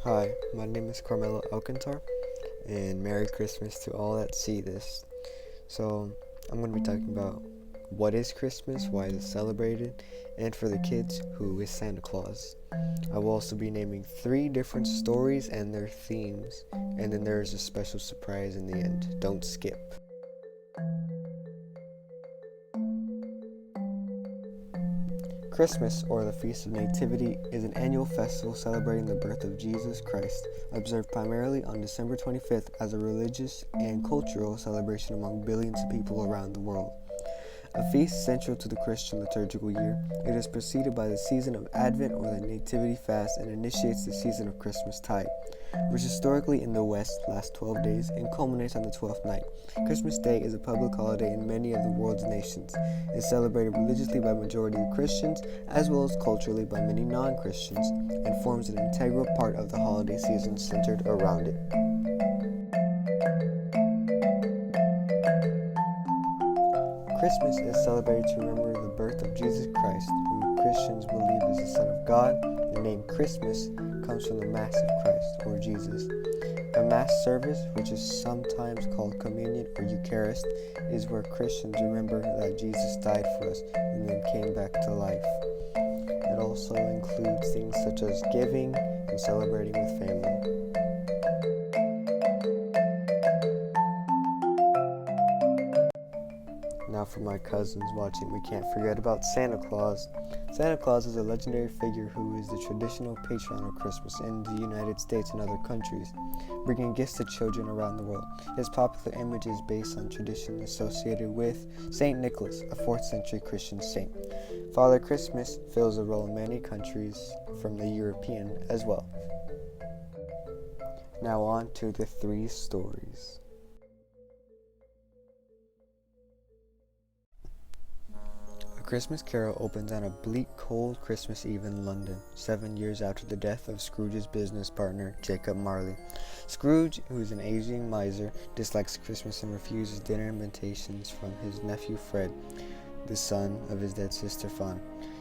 Hi, my name is Carmelo Alcantar, and Merry Christmas to all that see this. So, I'm going to be talking about what is Christmas, why is it celebrated, and for the kids, who is Santa Claus. I will also be naming 3 different stories and their themes, and then there is a special surprise in the end. Don't skip. Christmas, or the Feast of Nativity, is an annual festival celebrating the birth of Jesus Christ, observed primarily on December 25th as a religious and cultural celebration among billions of people around the world. A feast central to the Christian liturgical year, it is preceded by the season of Advent or the Nativity fast and initiates the season of Christmas tide, which historically in the West lasts 12 days and culminates on the 12th night. Christmas Day is a public holiday in many of the world's nations. It is celebrated religiously by majority of Christians as well as culturally by many non-Christians and forms an integral part of the holiday season centered around it. Christmas is celebrated to remember the birth of Jesus Christ, who Christians believe is the Son of God. The name Christmas comes from the Mass of Christ, or Jesus. A Mass service, which is sometimes called Communion or Eucharist, is where Christians remember that Jesus died for us and then came back to life. It also includes things such as giving and celebrating with family. Now for my cousins watching, we can't forget about Santa Claus. Santa Claus is a legendary figure who is the traditional patron of Christmas in the United States and other countries, bringing gifts to children around the world. His popular image is based on tradition associated with Saint Nicholas, a 4th century Christian saint. Father Christmas fills a role in many countries, from the European as well. Now on to the 3 stories. A Christmas Carol opens on a bleak, cold Christmas Eve in London, 7 years after the death of Scrooge's business partner, Jacob Marley. Scrooge, who is an aging miser, dislikes Christmas and refuses dinner invitations from his nephew Fred, the son of his dead sister Fawn.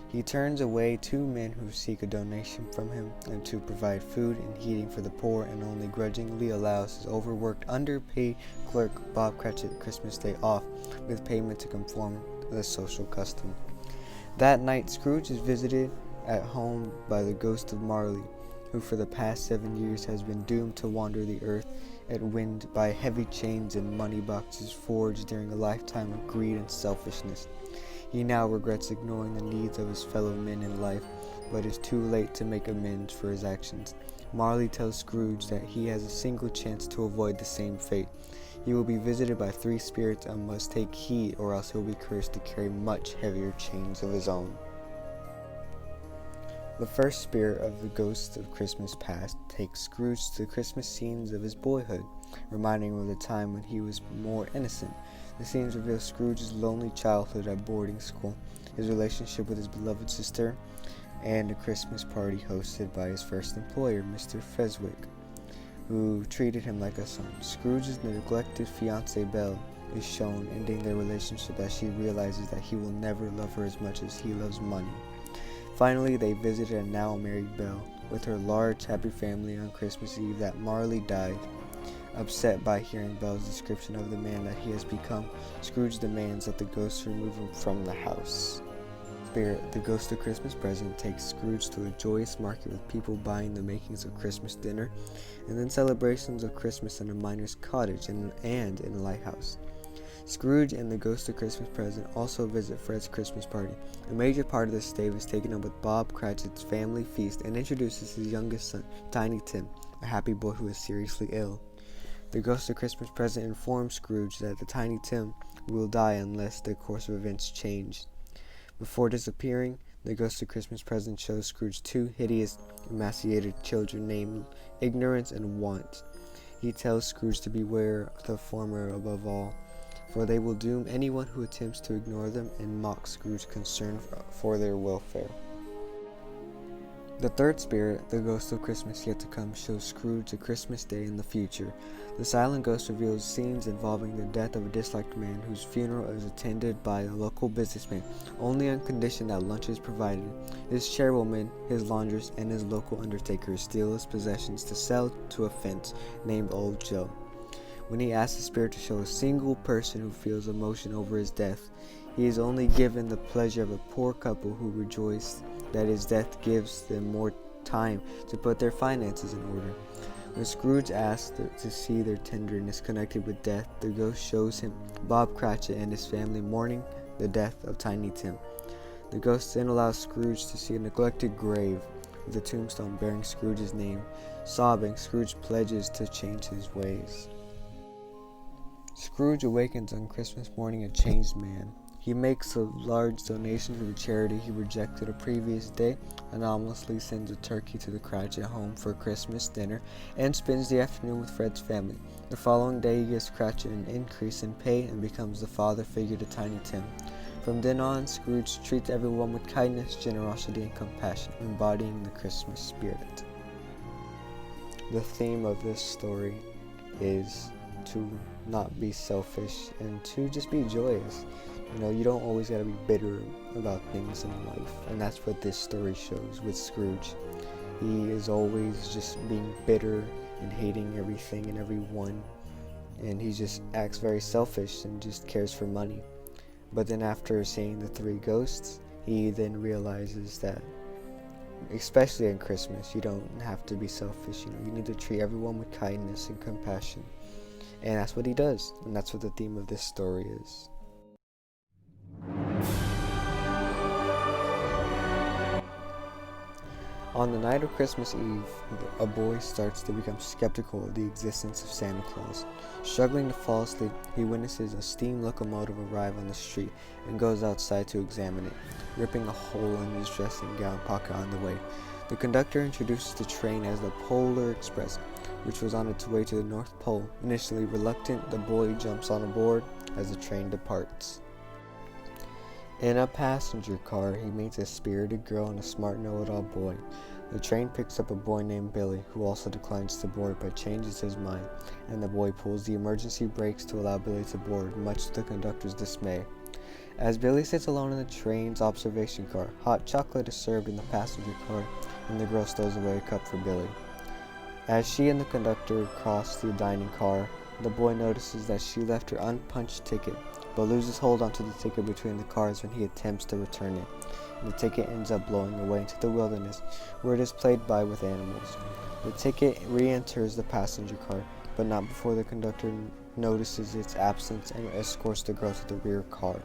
He turns away 2 men who seek a donation from him and to provide food and heating for the poor, and only grudgingly allows his overworked, underpaid clerk Bob Cratchit Christmas Day off with payment to conform to the social custom. That night, Scrooge is visited at home by the ghost of Marley, who for the past 7 years has been doomed to wander the earth at wind by heavy chains and money boxes forged during a lifetime of greed and selfishness. He now regrets ignoring the needs of his fellow men in life, but is too late to make amends for his actions. Marley tells Scrooge that he has a single chance to avoid the same fate. He will be visited by 3 spirits and must take heed, or else he will be cursed to carry much heavier chains of his own. The first spirit of the ghost of Christmas past takes Scrooge to the Christmas scenes of his boyhood, reminding him of the time when he was more innocent. The scenes reveal Scrooge's lonely childhood at boarding school, his relationship with his beloved sister, and a Christmas party hosted by his first employer, Mr. Fezwick, who treated him like a son. Scrooge's neglected fiancée Belle is shown ending their relationship as she realizes that he will never love her as much as he loves money. Finally, they visited a now married Belle with her large, happy family on Christmas Eve that Marley died. Upset by hearing Belle's description of the man that he has become, Scrooge demands that the ghost remove him from the house. Spirit, the ghost of Christmas present, takes Scrooge to a joyous market with people buying the makings of Christmas dinner, and then celebrations of Christmas in a miner's cottage and in a lighthouse. Scrooge and the ghost of Christmas present also visit Fred's Christmas party. A major part of this stay was taken up with Bob Cratchit's family feast and introduces his youngest son, Tiny Tim, a happy boy who is seriously ill. The ghost of Christmas present informs Scrooge that the Tiny Tim will die unless the course of events change. Before disappearing, the ghost of Christmas present shows Scrooge 2 hideous, emaciated children named Ignorance and Want. He tells Scrooge to beware the former above all, for they will doom anyone who attempts to ignore them, and mock Scrooge's concern for their welfare. The third spirit, the ghost of Christmas yet to come, shows Scrooge a Christmas day in the future. The silent ghost reveals scenes involving the death of a disliked man whose funeral is attended by a local businessman, only on condition that lunch is provided. His chairwoman, his laundress, and his local undertaker steal his possessions to sell to a fence named Old Joe. When he asks the spirit to show a single person who feels emotion over his death, he is only given the pleasure of a poor couple who rejoice that his death gives them more time to put their finances in order. When Scrooge asks to see their tenderness connected with death, the ghost shows him Bob Cratchit and his family mourning the death of Tiny Tim. The ghost then allows Scrooge to see a neglected grave with a tombstone bearing Scrooge's name. Sobbing, Scrooge pledges to change his ways. Scrooge awakens on Christmas morning a changed man. He makes a large donation to the charity he rejected a previous day, anonymously sends a turkey to the Cratchit home for Christmas dinner, and spends the afternoon with Fred's family. The following day he gives Cratchit an increase in pay and becomes the father figure to Tiny Tim. From then on, Scrooge treats everyone with kindness, generosity, and compassion, embodying the Christmas spirit. The theme of this story is to not be selfish and to just be joyous. You don't always gotta be bitter about things in life, and that's what this story shows with Scrooge. He is always just being bitter and hating everything and everyone, and he just acts very selfish and just cares for money. But then after seeing the three ghosts, he then realizes that, especially in Christmas, you don't have to be selfish. You need to treat everyone with kindness and compassion, and that's what he does, and that's what the theme of this story is. On the night of Christmas Eve, a boy starts to become skeptical of the existence of Santa Claus. Struggling to fall asleep, he witnesses a steam locomotive arrive on the street and goes outside to examine it, ripping a hole in his dressing gown pocket on the way. The conductor introduces the train as the Polar Express, which was on its way to the North Pole. Initially reluctant, the boy jumps on board as the train departs. In a passenger car, he meets a spirited girl and a smart know-it-all boy. The train picks up a boy named Billy, who also declines to board but changes his mind, and the boy pulls the emergency brakes to allow Billy to board, much to the conductor's dismay. As Billy sits alone in the train's observation car, hot chocolate is served in the passenger car, and the girl stows away a cup for Billy. As she and the conductor cross the dining car, the boy notices that she left her unpunched ticket, but loses hold onto the ticket between the cars when he attempts to return it. The ticket ends up blowing away into the wilderness, where it is played by with animals. The ticket re-enters the passenger car, but not before the conductor notices its absence and escorts the girl to the rear car.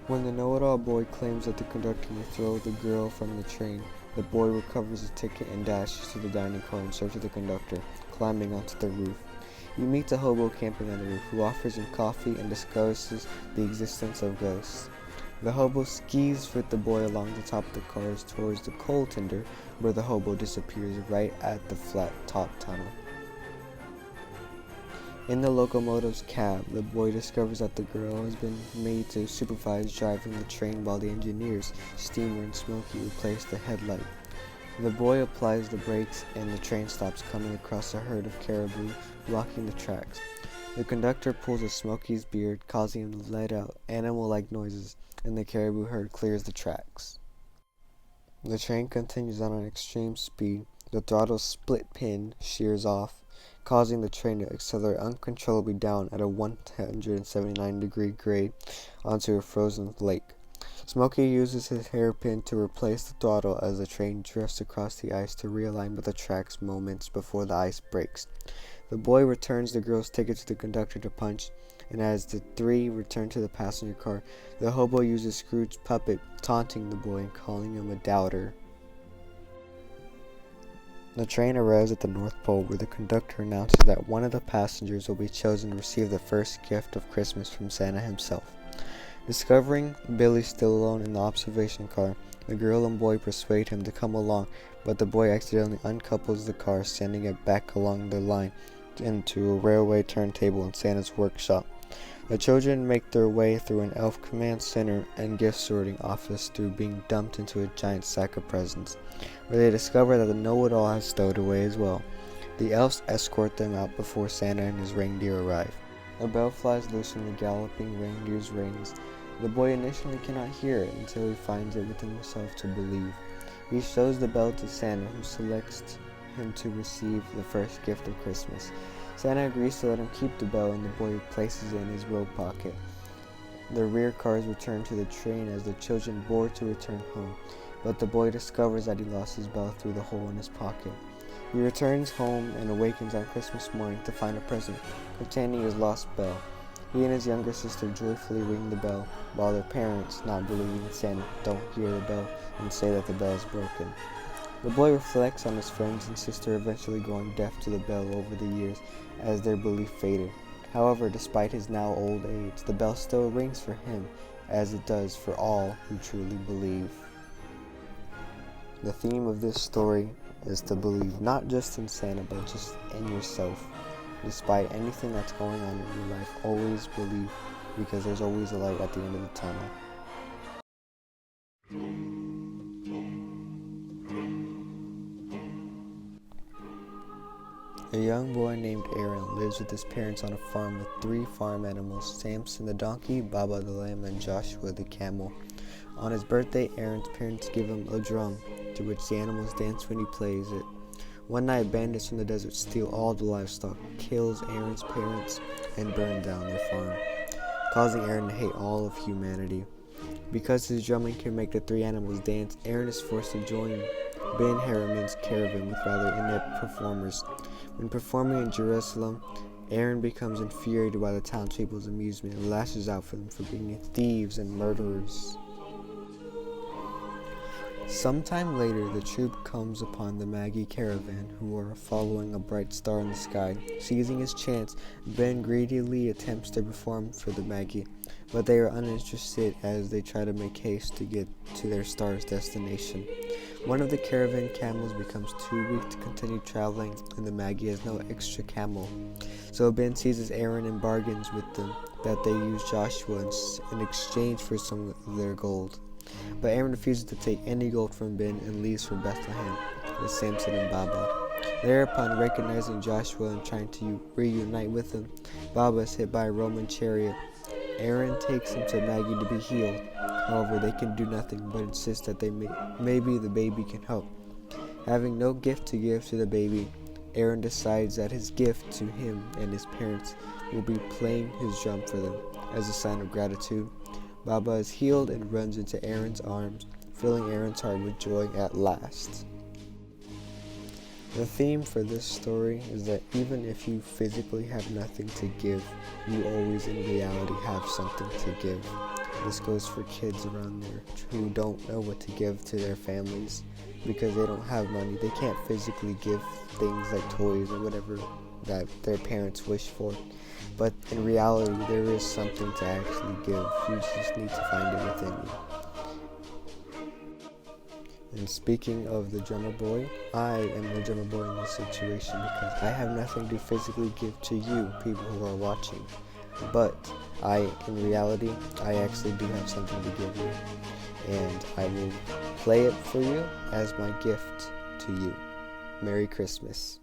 When the know-it-all boy claims that the conductor may throw the girl from the train, the boy recovers the ticket and dashes to the dining car in search of the conductor, climbing onto the roof. He meets a hobo camping on the roof who offers him coffee and discusses the existence of ghosts. The hobo skis with the boy along the top of the cars towards the coal tender, where the hobo disappears right at the flat top tunnel. In the locomotive's cab, the boy discovers that the girl has been made to supervise driving the train while the engineers, Steamer and Smokey, replace the headlight. The boy applies the brakes and the train stops, coming across a herd of caribou blocking the tracks. The conductor pulls at Smokey's beard, causing him to let out animal-like noises, and the caribou herd clears the tracks. The train continues on an extreme speed. The throttle's split pin shears off, causing the train to accelerate uncontrollably down at a 179-degree grade onto a frozen lake. Smokey uses his hairpin to replace the throttle as the train drifts across the ice to realign with the tracks moments before the ice breaks. The boy returns the girl's ticket to the conductor to punch, and as the three return to the passenger car, the hobo uses Scrooge's puppet, taunting the boy and calling him a doubter. The train arrives at the North Pole, where the conductor announces that one of the passengers will be chosen to receive the first gift of Christmas from Santa himself. Discovering Billy still alone in the observation car, the girl and boy persuade him to come along, but the boy accidentally uncouples the car, sending it back along the line into a railway turntable in Santa's workshop. The children make their way through an elf command center and gift sorting office through being dumped into a giant sack of presents, where they discover that the know-it-all has stowed away as well. The elves escort them out before Santa and his reindeer arrive. A bell flies loose from the galloping reindeer's reins. The boy initially cannot hear it until he finds it within himself to believe. He shows the bell to Santa, who selects him to receive the first gift of Christmas. Santa agrees to let him keep the bell, and the boy places it in his robe pocket. The rear cars return to the train as the children board to return home, but the boy discovers that he lost his bell through the hole in his pocket. He returns home and awakens on Christmas morning to find a present containing his lost bell. He and his younger sister joyfully ring the bell, while their parents, not believing in Santa, don't hear the bell and say that the bell is broken. The boy reflects on his friends and sister eventually going deaf to the bell over the years as their belief faded. However, despite his now old age, the bell still rings for him, as it does for all who truly believe. The theme of this story is to believe not just in Santa, but just in yourself. Despite anything that's going on in your life, always believe, because there's always a light at the end of the tunnel. A young boy named Aaron lives with his parents on a farm with 3 farm animals: Samson the donkey, Baba the lamb, and Joshua the camel. On his birthday, Aaron's parents give him a drum, to which the animals dance when he plays it. One night, bandits from the desert steal all the livestock, kills Aaron's parents, and burn down their farm, causing Aaron to hate all of humanity. Because his drumming can make the 3 animals dance, Aaron is forced to join Ben Haraman's caravan with rather inept performers. When performing in Jerusalem, Aaron becomes infuriated by the townspeople's amusement and lashes out for them for being thieves and murderers. Sometime later, the troop comes upon the Magi caravan, who are following a bright star in the sky. Seizing his chance, Ben greedily attempts to perform for the Magi, but they are uninterested as they try to make haste to get to their star's destination. One of the caravan camels becomes too weak to continue traveling, and the Magi has no extra camel. So Ben seizes Aaron and bargains with them that they use Joshua in exchange for some of their gold. But Aaron refuses to take any gold from Ben and leaves for Bethlehem with Samson and Baba. Thereupon, recognizing Joshua and trying to reunite with him, Baba is hit by a Roman chariot. Aaron takes him to Magi to be healed. However, they can do nothing but insist that maybe the baby can help. Having no gift to give to the baby, Aaron decides that his gift to him and his parents will be playing his drum for them as a sign of gratitude. Baba is healed and runs into Aaron's arms, filling Aaron's heart with joy at last. The theme for this story is that even if you physically have nothing to give, you always in reality have something to give. This goes for kids around there who don't know what to give to their families because they don't have money. They can't physically give things like toys or whatever that their parents wish for. But in reality, there is something to actually give. You just need to find it within you. And speaking of the drummer boy, I am the drummer boy in this situation because I have nothing to physically give to you, people who are watching. But in reality, I actually do have something to give you. And I will play it for you as my gift to you. Merry Christmas.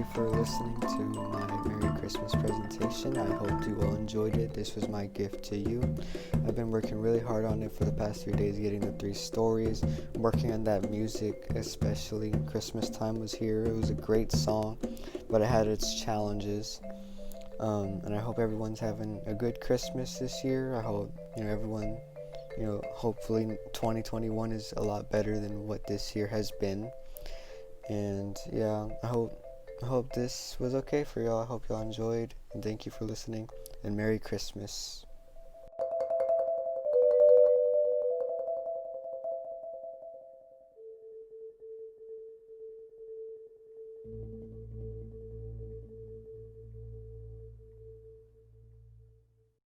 you for listening to my Merry Christmas presentation. I hope you all enjoyed it. This was my gift to you. I've been working really hard on it for the past 3 days, getting the 3 stories, working on that music, especially Christmas Time was here. It was a great song, but it had its challenges. And I hope everyone's having a good Christmas this year. I hope, everyone, hopefully 2021 is a lot better than what this year has been. And yeah, I hope this was okay for y'all. I hope y'all enjoyed, and thank you for listening, and Merry Christmas.